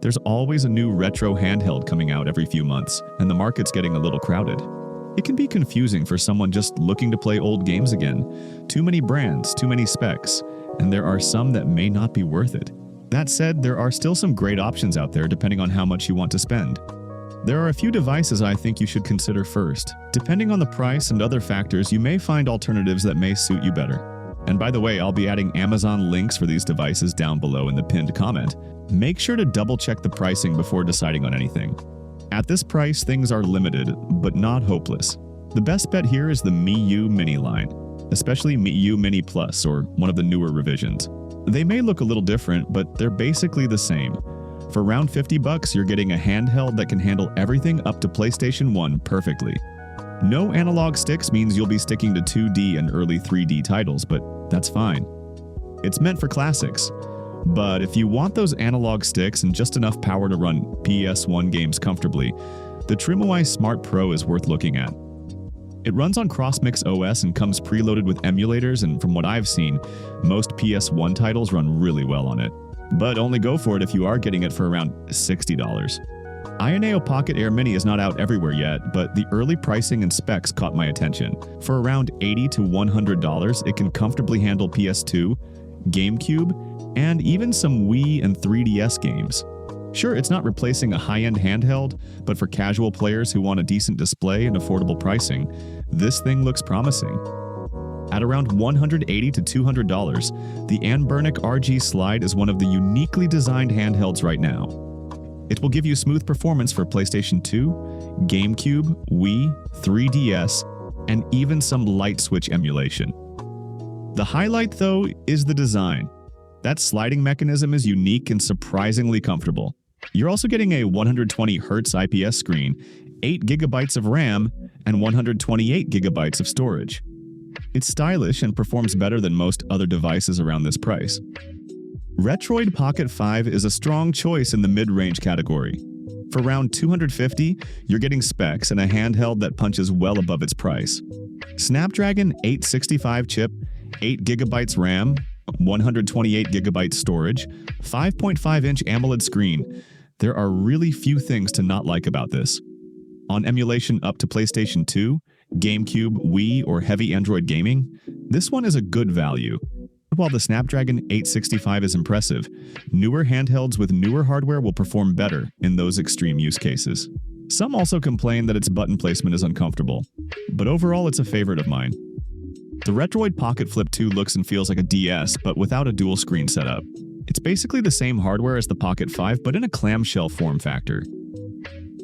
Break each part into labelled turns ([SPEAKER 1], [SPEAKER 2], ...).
[SPEAKER 1] There's always a new retro handheld coming out every few months, and the market's getting a little crowded. It can be confusing for someone just looking to play old games again. Too many brands, too many specs, and there are some that may not be worth it. That said, there are still some great options out there depending on how much you want to spend. There are a few devices I think you should consider first. Depending on the price and other factors, you may find alternatives that may suit you better. And by the way, I'll be adding Amazon links for these devices down below in the pinned comment. Make sure to double check the pricing before deciding on anything. At this price, things are limited, but not hopeless. The best bet here is the Miyoo Mini line, especially Miyoo Mini Plus or one of the newer revisions. They may look a little different, but they're basically the same. For around $50, you're getting a handheld that can handle everything up to PlayStation 1 perfectly. No analog sticks means you'll be sticking to 2D and early 3D titles, but that's fine. It's meant for classics. But if you want those analog sticks and just enough power to run PS1 games comfortably, the Trimui Smart Pro is worth looking at. It runs on CrossMix OS and comes preloaded with emulators, and from what I've seen, most PS1 titles run really well on it. But only go for it if you are getting it for around $60. AYN Pocket Air Mini is not out everywhere yet, but the early pricing and specs caught my attention. For around $80 to $100, it can comfortably handle PS2, GameCube, and even some Wii and 3DS games. Sure, it's not replacing a high-end handheld, but for casual players who want a decent display and affordable pricing, this thing looks promising. At around $180 to $200, the Anbernic RG Slide is one of the uniquely designed handhelds right now. It will give you smooth performance for PlayStation 2, GameCube, Wii, 3DS, and even some light switch emulation. The highlight, though, is the design. That sliding mechanism is unique and surprisingly comfortable. You're also getting a 120Hz IPS screen, 8 GB of RAM, and 128 GB of storage. It's stylish and performs better than most other devices around this price. Retroid Pocket 5 is a strong choice in the mid-range category. For around $250, you're getting specs and a handheld that punches well above its price. Snapdragon 865 chip, 8 GB RAM, 128 GB storage, 5.5-inch AMOLED screen. There are really few things to not like about this. On emulation up to PlayStation 2, GameCube, Wii, or heavy Android gaming, this one is a good value. While the Snapdragon 865 is impressive, newer handhelds with newer hardware will perform better in those extreme use cases. Some also complain that its button placement is uncomfortable, but overall it's a favorite of mine. The Retroid Pocket Flip 2 looks and feels like a DS, but without a dual screen setup. It's basically the same hardware as the Pocket 5, but in a clamshell form factor.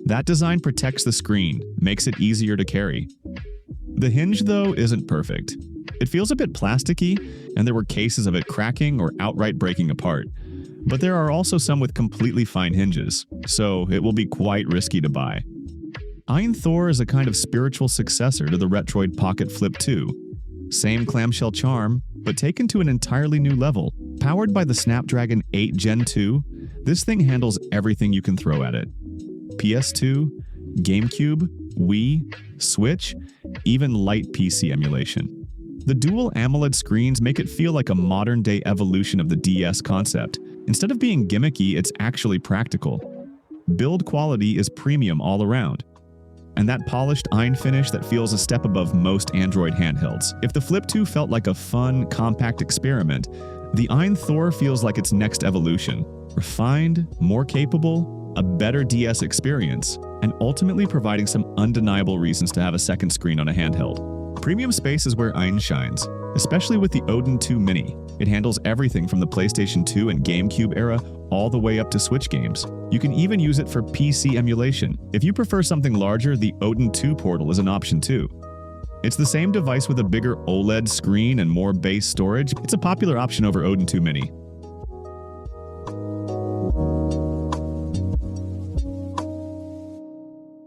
[SPEAKER 1] That design protects the screen, makes it easier to carry. The hinge, though, isn't perfect. It feels a bit plasticky, and there were cases of it cracking or outright breaking apart. But there are also some with completely fine hinges, so it will be quite risky to buy. AYN Thor is a kind of spiritual successor to the Retroid Pocket Flip 2. Same clamshell charm, but taken to an entirely new level. Powered by the Snapdragon 8 Gen 2, this thing handles everything you can throw at it. PS2, GameCube, Wii, Switch, even light PC emulation. The dual AMOLED screens make it feel like a modern-day evolution of the DS concept. Instead of being gimmicky, it's actually practical. Build quality is premium all around. And that polished AYN finish that feels a step above most Android handhelds. If the Flip 2 felt like a fun, compact experiment, the AYN Thor feels like its next evolution. Refined, more capable, a better DS experience, and ultimately providing some undeniable reasons to have a second screen on a handheld. Premium space is where AYN shines, especially with the Odin 2 Mini. It handles everything from the PlayStation 2 and GameCube era all the way up to Switch games. You can even use it for PC emulation. If you prefer something larger, the Odin 2 portal is an option too. It's the same device with a bigger OLED screen and more base storage. It's a popular option over Odin 2 Mini.